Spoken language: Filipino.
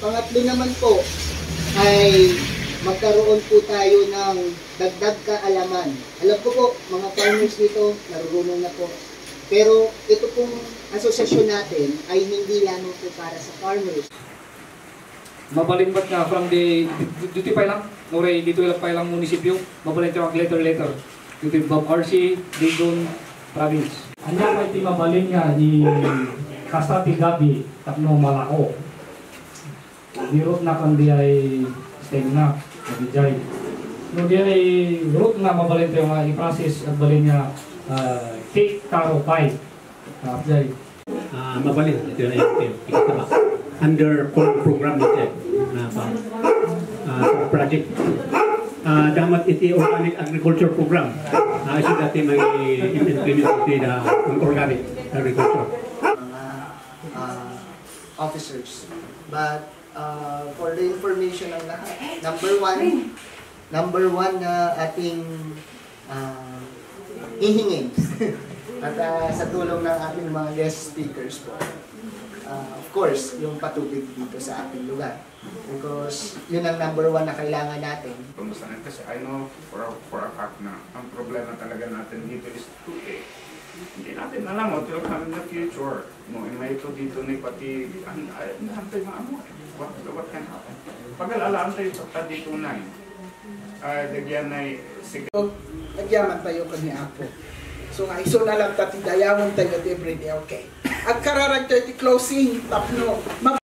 Pangatlo naman po ay magkaroon po tayo ng dagdag kaalaman. Alam ko po, mga farmers dito, narurunong na po. Pero ito pong asosasyon natin ay hindi lamang po para sa farmers. Mabalimbat nga from the duty pa lang, Noray, dito lang pa lang munisipyo, mabalimbat letter. Dito Bob RC, Digon, Province. Anya pa iti mabalin nga di Kasati Gabi, tapno Malako. Di-root na kan di ay stem na, nabijay. No di ay root na mabalin tayo nga i-process at balin nga cake taro pie. Nabijay. Mabalin, ito yung ikataba. Under program nito sa project. Damat iti organic agriculture program. Isa dati may implement iti na organic agriculture. Mga officers. But for the information ng lahat, number one na ating hihingin at sa tulong ng ating mga guest speakers po. Of course, yung patubig dito sa ating lugar. Because yun ang number one na kailangan natin. Kumusta na kasi I know for a fact na ang problema talaga natin dito is tubig. Hindi natin alam what will come in the future. No, may ito dito ni pati nahantay mga amo. What can happen? Pag-alalaan tayo sa dito na lagyan ay sige. Nagyaman tayo kani Apo. So nga iso na lang tati dayamon tayo everyday, okay. At kararag tayo ti closing tapno.